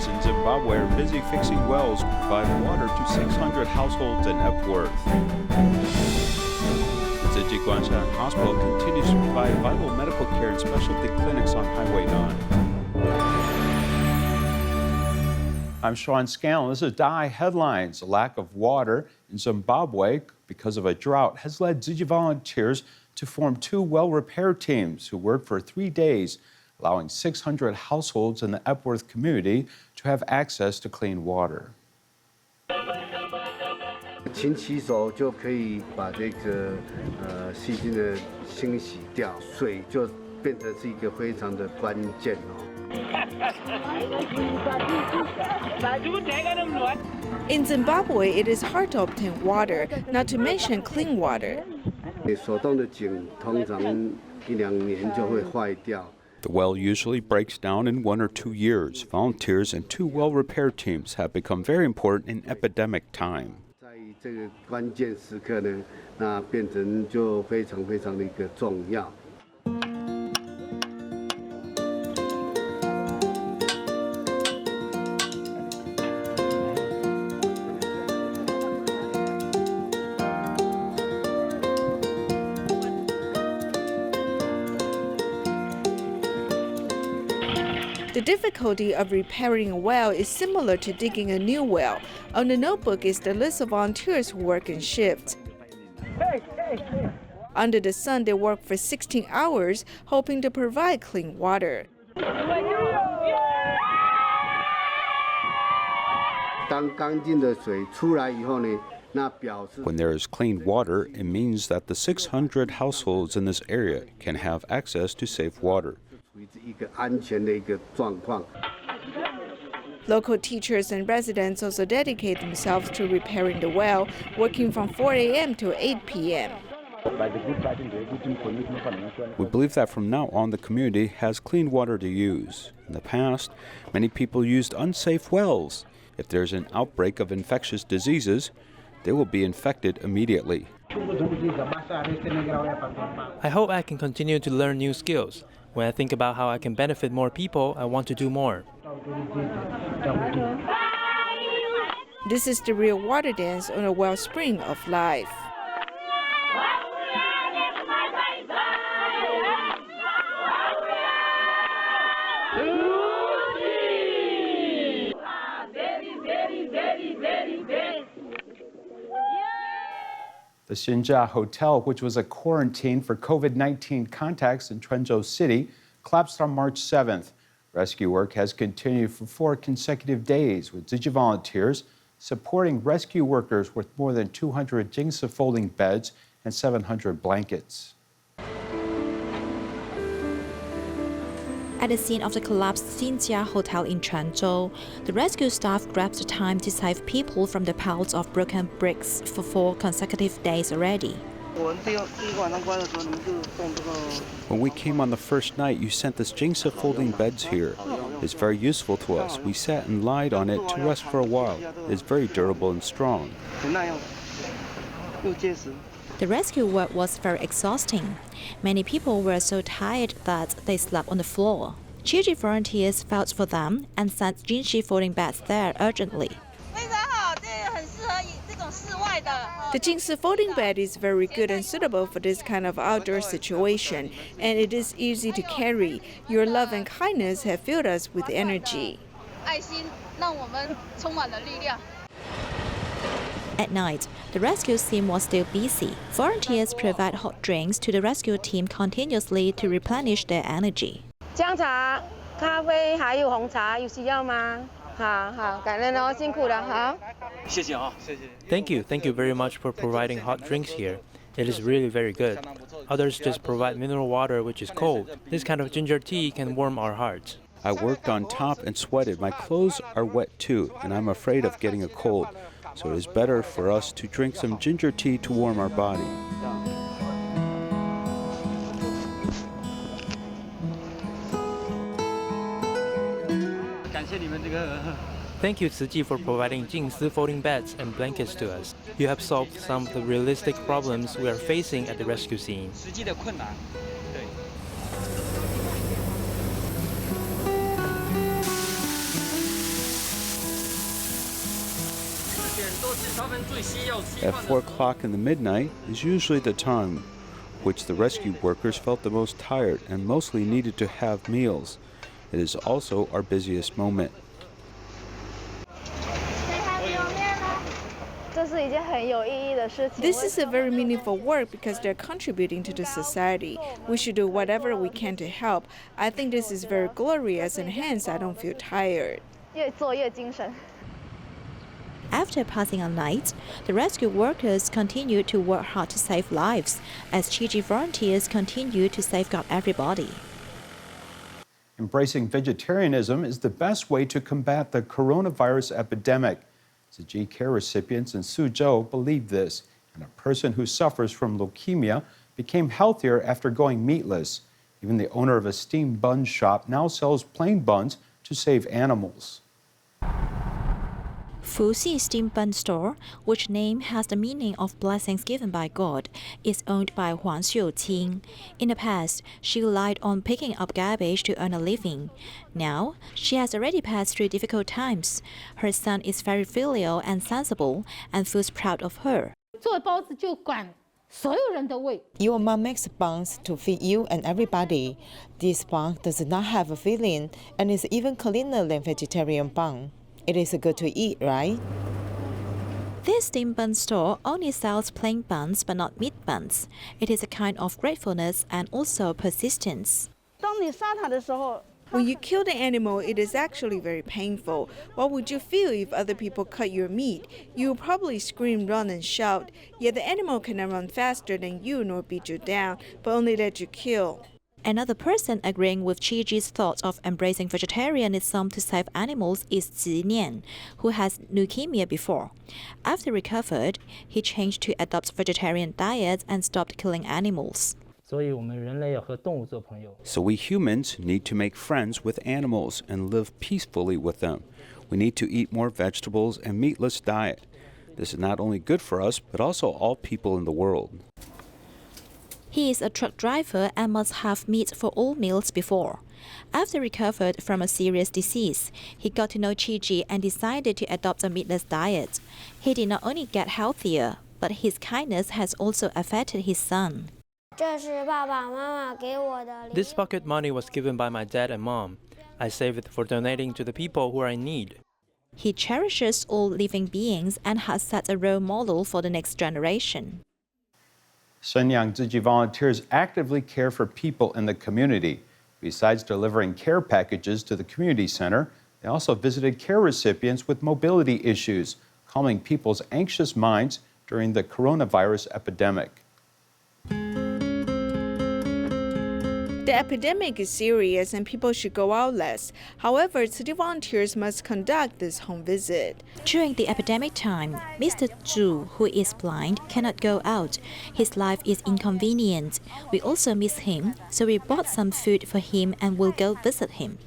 volunteers in Zimbabwe are busy fixing wells to provide water to 600 households in Epworth. Tzu Chi Guanshan Hospital continues to provide vital medical care and specialty clinics on Highway 9. I'm Sean Scanlan. This is DaAi Headlines. A lack of water in Zimbabwe because of a drought has led Tzu Chi volunteers to form 2 well repair teams who worked for 3 days, allowing 600 households in the Epworth community to have access to clean water. 勤洗手就可以把这个细菌的清洗掉，水就变成是一个非常的关键哦。 In Zimbabwe, it is hard to obtain water, not to mention clean water. 手动的井通常1-2年就会坏掉。 The well usually breaks down in 1 or 2 years. Volunteers and 2 well repair teams have become very important in epidemic time. 在这个关键时刻呢，那变成就非常的一个重要。 The difficulty of repairing a well is similar to digging a new well. On the notebook is the list of volunteers who work in shifts. Under the sun, they work for 16 hours, hoping to provide clean water. 当干净的水出来以后呢，那表示 When there is clean water, it means that the 600 households in this area can have access to safe water. 处于一个安全的一个状况。 Local teachers and residents also dedicate themselves to repairing the well, working from 4 a.m. to 8 p.m. We believe that from now on, the community has clean water to use. In the past, many people used unsafe wells. If there's an outbreak of infectious diseases, they will be infected immediately. I hope I can continue to learn new skills. When I think about how I can benefit more people, I want to do more. This is the real water dance on a wellspring of life. The Xinjia Hotel, which was a quarantine for COVID-19 contacts in Quanzhou City, collapsed on March 7th. Rescue work has continued for 4 consecutive days, with Tzu Chi volunteers supporting rescue workers with more than 200 Jing Si folding beds and 700 blankets. At the scene of the collapsed Xinjia Hotel in Quanzhou, the rescue staff grabbed the time to save people from the piles of broken bricks for 4 consecutive days already. When we came on the first night, you sent this Jing Si folding beds here. It's very useful to us. We sat and lied on it to rest for a while. It's very durable and strong. The rescue work was very exhausting. Many people were so tired that they slept on the floor. Tzu Chi volunteers felt for them and sent Jing Si folding beds there urgently. The Jing Si folding bed is very good and suitable for this kind of outdoor situation, and it is easy to carry. Your love and kindness have filled us with energy. At night, the rescue team was still busy. Volunteers provide hot drinks to the rescue team continuously to replenish their energy. 姜茶、咖啡还有红茶，有需要吗？好好，感恩哦，辛苦了，好。谢谢啊，谢谢。Thank you very much for providing hot drinks here. It is really very good. Others just provide mineral water, which is cold. This kind of ginger tea can warm our hearts. I worked on top and sweated. My clothes are wet too, and I'm afraid of getting a cold. So it is better for us to drink some ginger tea to warm our body. Thank you, Tzu Chi, for providing Jing Si folding beds and blankets to us. You have solved some of the realistic problems we are facing at the rescue scene. At 4 o'clock in the midnight is usually the time which the rescue workers felt the most tired and mostly needed to have meals. It is also our busiest moment. This is a very meaningful work because they're contributing to the society. We should do whatever we can to help. I think this is very glorious and hence I don't feel tired. After passing a night, the rescue workers continue to work hard to save lives, as Tzu Chi volunteers continue to safeguard everybody. Embracing vegetarianism is the best way to combat the coronavirus epidemic. Tzu Chi care recipients in Suzhou believe this, and a person who suffers from leukemia became healthier after going meatless. Even the owner of a steamed bun shop now sells plain buns to save animals. Fuxi Steam Bun Store, which name has the meaning of blessings given by God, is owned by Quanzhou City. In the past, she relied on picking up garbage to earn a living. Now, she has already passed through difficult times. Her son is very filial and sensible and feels proud of her. Your mom makes buns to feed you and everybody. This bun does not have a filling and is even cleaner than vegetarian bun. It is good to eat, right? This steam bun store only sells plain buns but not meat buns. It is a kind of gratefulness and also persistence. When you kill the animal, it is actually very painful. What would you feel if other people cut your meat? You will probably scream, run, and shout. Yet the animal cannot run faster than you nor beat you down, but only let you kill. Another person agreeing with Tzu Chi's thoughts of embracing vegetarianism to save animals is Zi Nian, who has leukemia before. After recovered, he changed to adopt vegetarian diets and stopped killing animals. So we humans need to make friends with animals and live peacefully with them. We need to eat more vegetables and meatless diet. This is not only good for us, but also all people in the world. He is a truck driver and must have meat for all meals before. After recovered from a serious disease, he got to know Tzu Chi and decided to adopt a meatless diet. He did not only get healthier, but his kindness has also affected his son. This pocket money was given by my dad and mom. I save it for donating to the people who are in need. He cherishes all living beings and has set a role model for the next generation. Shenyang Tzu Chi volunteers actively care for people in the community. Besides delivering care packages to the community center, they also visited care recipients with mobility issues, calming people's anxious minds during the coronavirus epidemic. The epidemic is serious and people should go out less. However, city volunteers must conduct this home visit. During the epidemic time, Mr. Zhu, who is blind, cannot go out. His life is inconvenient. We also miss him, so we bought some food for him and will go visit him.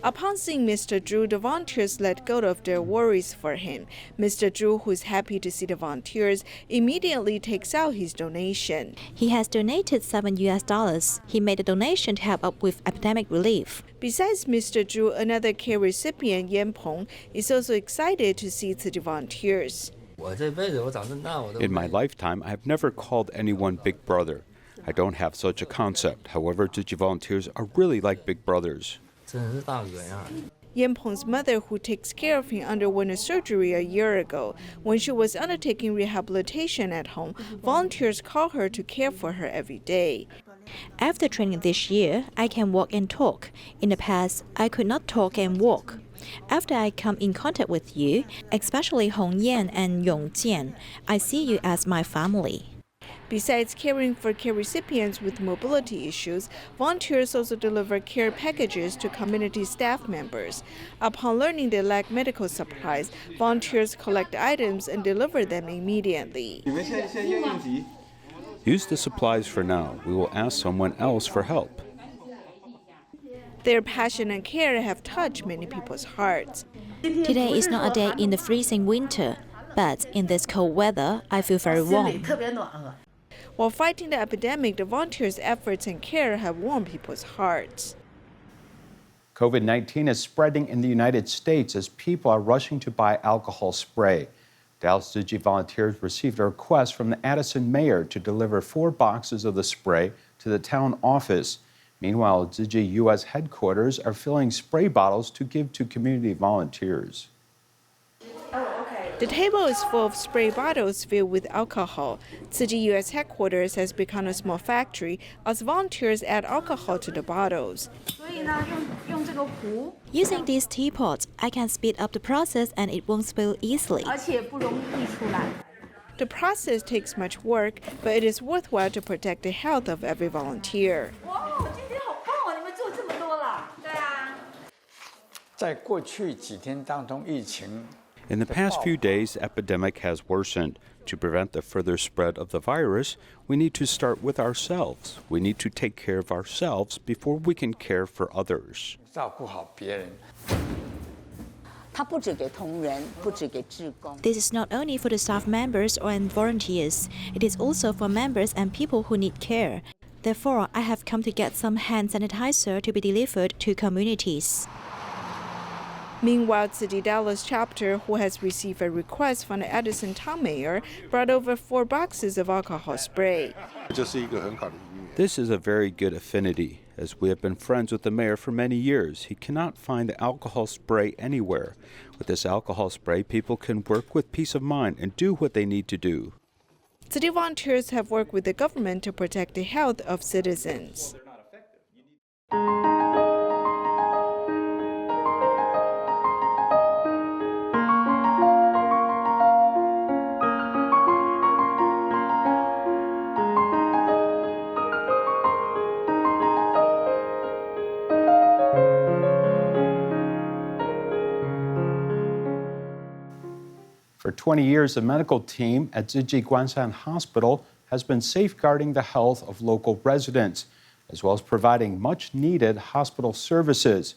Upon seeing Mr. Zhu, the volunteers let go of their worries for him. Mr. Zhu, who is happy to see the volunteers, immediately takes out his donation. He has donated $7. He made a donation to help up with epidemic relief. Besides Mr. Zhu, another care recipient, Yan Peng, is also excited to see the volunteers. In my lifetime, I have never called anyone Big Brother. I don't have such a concept. However, Tzu Chi volunteers are really like big brothers. Yan Peng's mother, who takes care of him, underwent a surgery a year ago. When she was undertaking rehabilitation at home, volunteers call her to care for her every day. After training this year, I can walk and talk. In the past, I could not talk and walk. After I come in contact with you, especially Hong Yan and Yong Jian, I see you as my family. Besides caring for care recipients with mobility issues, volunteers also deliver care packages to community staff members. Upon learning they lack medical supplies, volunteers collect items and deliver them immediately. Use the supplies for now. We will ask someone else for help. Their passion and care have touched many people's hearts. Today is not a day in the freezing winter, but in this cold weather, I feel very warm. While fighting the epidemic, the volunteers' efforts and care have warmed people's hearts. COVID-19 is spreading in the United States as people are rushing to buy alcohol spray. Dallas Tzu Chi volunteers received a request from the Addison mayor to deliver 4 boxes of the spray to the town office. Meanwhile, Tzu Chi U.S. headquarters are filling spray bottles to give to community volunteers. The table is full of spray bottles filled with alcohol. Tzu Chi U.S. headquarters has become a small factory as volunteers add alcohol to the bottles. Using these teapots, I can speed up the process and it won't spill easily. The process takes much work, but it is worthwhile to protect the health of every volunteer. In the past few days, the epidemic has worsened. To prevent the further spread of the virus, we need to start with ourselves. We need to take care of ourselves before we can care for others. This is not only for the staff members or volunteers, it is also for members and people who need care. Therefore, I have come to get some hand sanitizer to be delivered to communities. Meanwhile, Tzu Chi Dallas chapter, who has received a request from the Addison town mayor, brought over 4 boxes of alcohol spray. This is a very good affinity. As we have been friends with the mayor for many years, he cannot find the alcohol spray anywhere. With this alcohol spray, people can work with peace of mind and do what they need to do. Tzu Chi volunteers have worked with the government to protect the health of citizens. For 20 years, the medical team at Tzu Chi Guanshan Hospital has been safeguarding the health of local residents, as well as providing much-needed hospital services.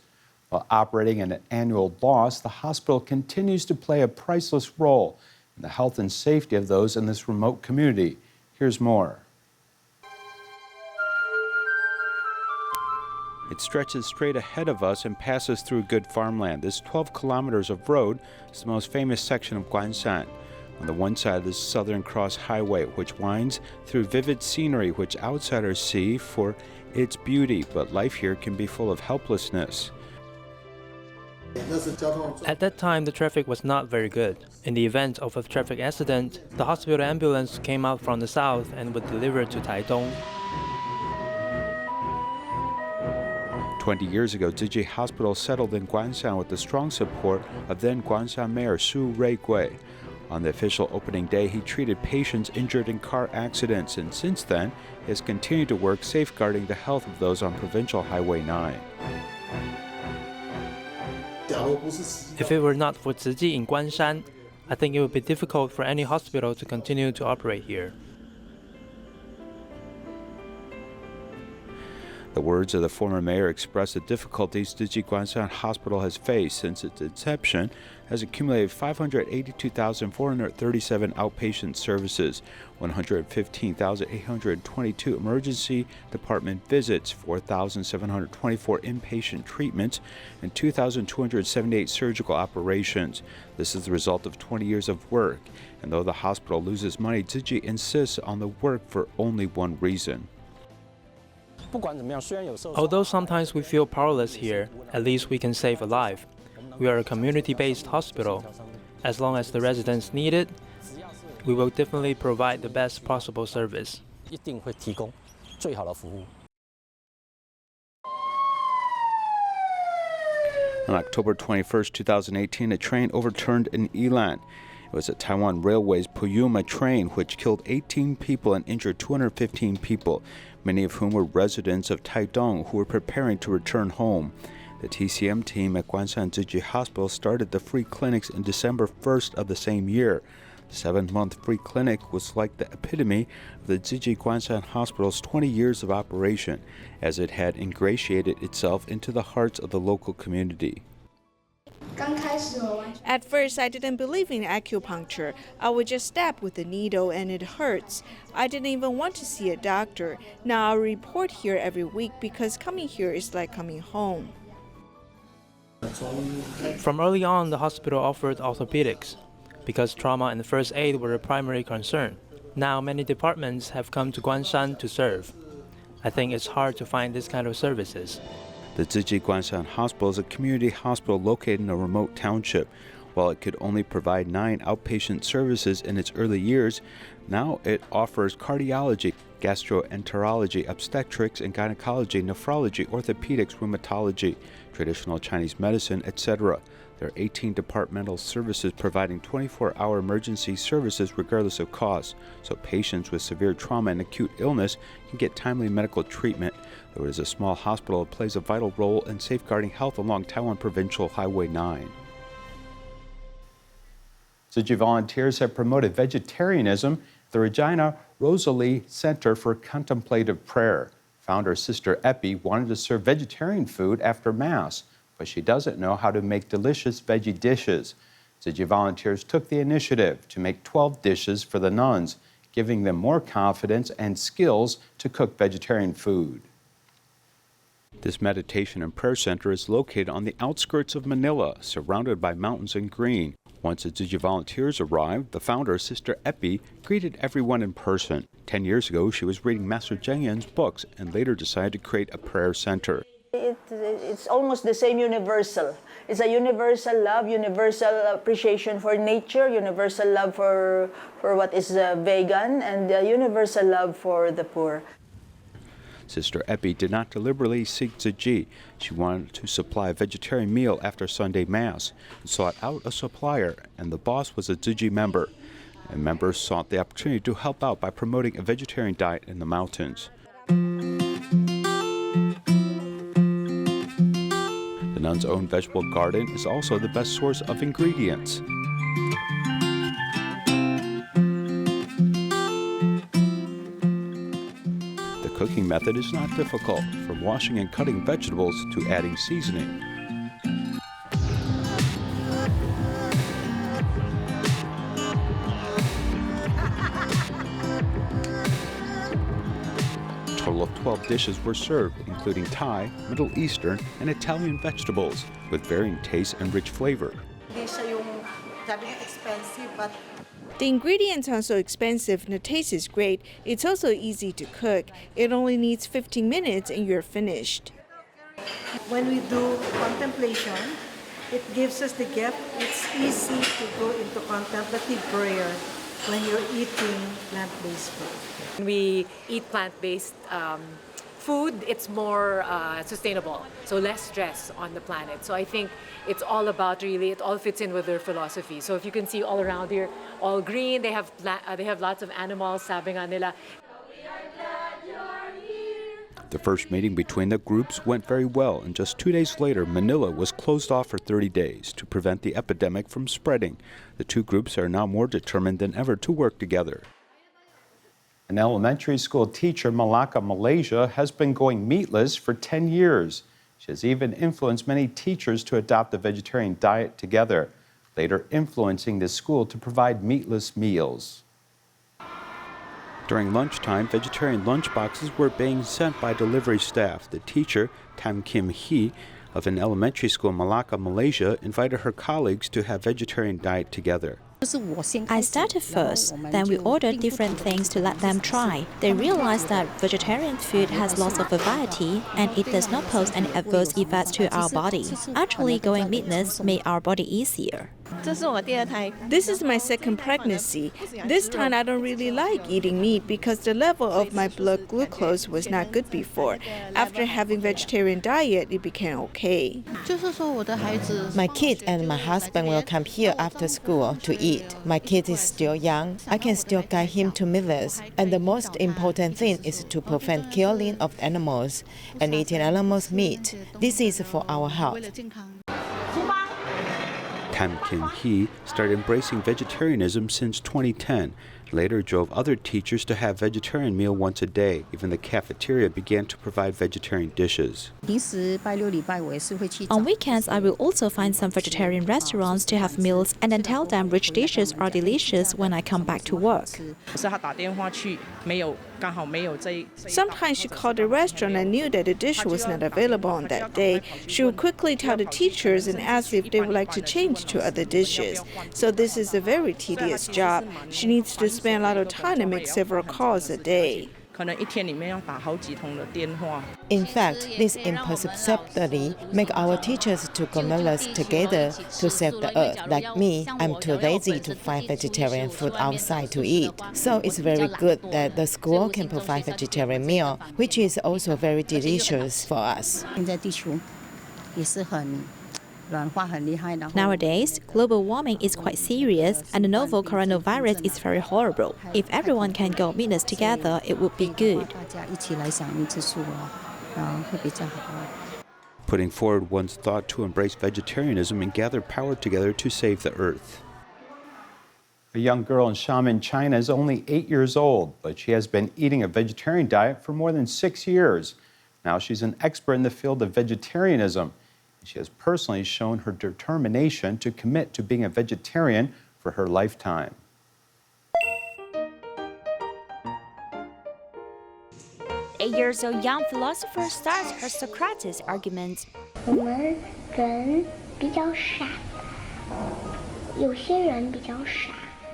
While operating at an annual loss, the hospital continues to play a priceless role in the health and safety of those in this remote community. Here's more. It stretches straight ahead of us and passes through good farmland. This 12 kilometers of road is the most famous section of Guanshan. On the one side is Southern Cross Highway, which winds through vivid scenery which outsiders see for its beauty, but life here can be full of helplessness. At that time, the traffic was not very good. In the event of a traffic accident, the hospital ambulance came out from the south and would deliver to Taidong. 20 years ago, Tzu Chi Hospital settled in Guanshan with the strong support of then Guanshan Mayor Su Rui-gui. On the official opening day, he treated patients injured in car accidents, and since then, he has continued to work safeguarding the health of those on Provincial Highway 9. If it were not for Tzu Chi in Guanshan, I think it would be difficult for any hospital to continue to operate here. The words of the former mayor express the difficulties Tzu Chi Guanshan Hospital has faced since its inception, has accumulated 582,437 outpatient services, 115,822 emergency department visits, 4,724 inpatient treatments, and 2,278 surgical operations. This is the result of 20 years of work, and though the hospital loses money, Tzu Chi insists on the work for only one reason. Although sometimes we feel powerless here, at least we can save a life. We are a community-based hospital. As long as the residents need it, we will definitely provide the best possible service. On October 21, 2018, a train overturned in Yilan. It was a Taiwan Railways Puyuma train which killed 18 people and injured 215 people, many of whom were residents of Taidong who were preparing to return home. The TCM team at Guanshan Tzu Chi Hospital started the free clinics in December 1st of the same year. The 7-month free clinic was like the epitome of the Tzu Chi Guanshan Hospital's 20 years of operation, as it had ingratiated itself into the hearts of the local community. At first, I didn't believe in acupuncture. I would just stab with a needle and it hurts. I didn't even want to see a doctor. Now I report here every week because coming here is like coming home. From early on, the hospital offered orthopedics. because trauma and first aid were a primary concern. Now many departments have come to Guanshan to serve. I think it's hard to find this kind of services. The Tzu Chi Guanshan Hospital is a community hospital located in a remote township. While it could only provide 9 outpatient services in its early years, now it offers cardiology, gastroenterology, obstetrics and gynecology, nephrology, orthopedics, rheumatology, traditional Chinese medicine, etc. There are 18 departmental services providing 24-hour emergency services regardless of cost, so patients with severe trauma and acute illness can get timely medical treatment. Though it is a small hospital, it plays a vital role in safeguarding health along Taiwan Provincial Highway 9. Tzu Chi volunteers have promoted vegetarianism at the Regina Rosalie Center for Contemplative Prayer. Founder Sister Epi wanted to serve vegetarian food after Mass, but she doesn't know how to make delicious veggie dishes. Tzu Chi volunteers took the initiative to make 12 dishes for the nuns, giving them more confidence and skills to cook vegetarian food. This meditation and prayer center is located on the outskirts of Manila, surrounded by mountains and green. Once the Tzu Chi volunteers arrived, the founder, Sister Epi, greeted everyone in person. 10 years ago, she was reading Master Zheng Yan's books and later decided to create a prayer center. It's almost the same universal. It's a universal love, universal appreciation for nature, universal love for what is vegan, and universal love for the poor. Sister Epi did not deliberately seek Tzu Chi. She wanted to supply a vegetarian meal after Sunday Mass and sought out a supplier, and the boss was a Tzu Chi member. And members sought the opportunity to help out by promoting a vegetarian diet in the mountains. The nuns' own vegetable garden is also the best source of ingredients. The cooking method is not difficult, from washing and cutting vegetables to adding seasoning. A total of 12 dishes were served, including Thai, Middle Eastern, and Italian vegetables, with varying tastes and rich flavor. The ingredients aren't so expensive and the taste is great. It's also easy to cook. It only needs 15 minutes and you're finished. When we do contemplation, it gives us the gift. It's easy to go into contemplative prayer when you're eating plant-based food. When we eat plant-based food, it's more sustainable, so less stress on the planet. So I think it's all about really, it all fits in with their philosophy. So if you can see all around here, all green, they have lots of animals, sabi nga nila. The first meeting between the groups went very well, and just 2 days later, Manila was closed off for 30 days to prevent the epidemic from spreading. The two groups are now more determined than ever to work together. An elementary school teacher, Malacca, Malaysia, has been going meatless for 10 years. She has even influenced many teachers to adopt a vegetarian diet together, later influencing the school to provide meatless meals. During lunchtime, vegetarian lunchboxes were being sent by delivery staff. The teacher, Tam Kim Hee, of an elementary school in Malacca, Malaysia, invited her colleagues to have vegetarian diet together. I started first, then we ordered different things to let them try. They realized that vegetarian food has lots of variety and it does not pose any adverse effects to our body. Actually, going meatless made our body easier. This is my second pregnancy. This time I don't really like eating meat because the level of my blood glucose was not good before. After having vegetarian diet, it became okay. My kid and my husband will come here after school to eat. My kid is still young. I can still guide him to meatless. And the most important thing is to prevent killing of animals and eating animals' meat. This is for our health. Tam Kim Hee started embracing vegetarianism since 2010, later drove other teachers to have vegetarian meal once a day. Even the cafeteria began to provide vegetarian dishes. On weekends, I will also find some vegetarian restaurants to have meals and then tell them which dishes are delicious when I come back to work. Sometimes she called the restaurant and knew that the dish was not available on that day. She would quickly tell the teachers and ask if they would like to change to other dishes. So this is a very tedious job. She needs to spend a lot of time and make several calls a day. In fact, this imperceptibly make our teachers to connect together to save the earth. Like me, I'm too lazy to find vegetarian food outside to eat. So it's very good that the school can provide vegetarian meal, which is also very delicious for us. Nowadays, global warming is quite serious and the novel coronavirus is very horrible. If everyone can go meatless together, it would be good. Putting forward one's thought to embrace vegetarianism and gather power together to save the earth. A young girl in Xiamen, China is only 8 years old, but she has been eating a vegetarian diet for more than 6 years. Now she's an expert in the field of vegetarianism. She has personally shown her determination to commit to being a vegetarian for her lifetime. Eight-year-old young philosopher starts her Socrates argument.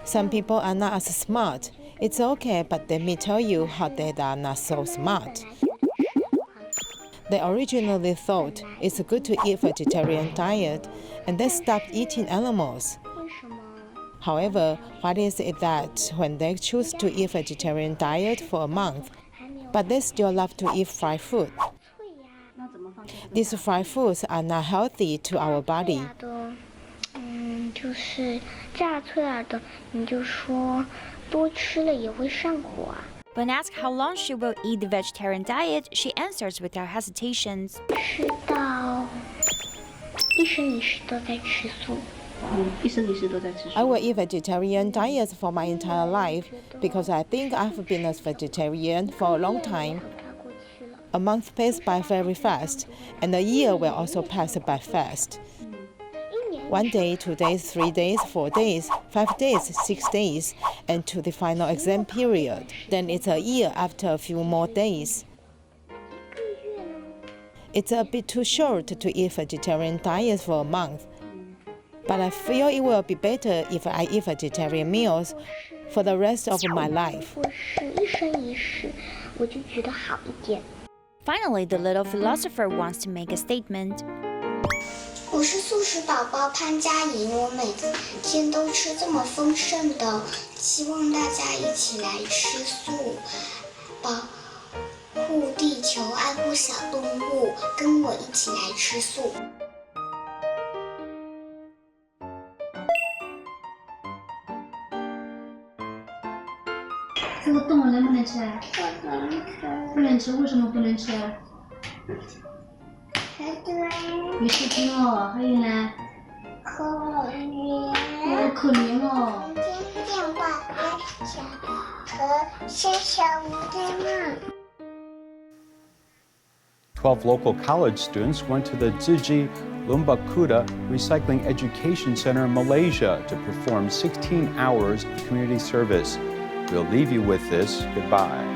Some people are not as smart. It's okay, but let me tell you how they are not so smart. They originally thought it's good to eat vegetarian diet, and they stopped eating animals. However, what is it that when they choose to eat vegetarian diet for a month, but they still love to eat fried food? These fried foods are not healthy to our body. When asked how long she will eat the vegetarian diet, she answers without hesitations. I will eat vegetarian diets for my entire life because I think I've been a vegetarian for a long time. A month passed by very fast, and a year will also pass by fast. 1 day, 2 days, 3 days, 4 days, 5 days, 6 days, and to the final exam period. Then it's a year after a few more days. It's a bit too short to eat vegetarian diet for a month. But I feel it will be better if I eat vegetarian meals for the rest of my life. Finally, the little philosopher wants to make a statement. 我是素食宝宝潘佳莹，我每天都吃这么丰盛的，希望大家一起来吃素，保护地球，爱护小动物，跟我一起来吃素。这个动物能不能吃？不能吃。不能吃，为什么不能吃？你是听哦，还有呢？可怜。我可怜哦。今天电话跟小和谢谢吴天梦。12 local college students went to the Tzu Chi Guanshan Recycling Education Center in Malaysia to perform 16 hours of community service. We'll leave you with this. Goodbye.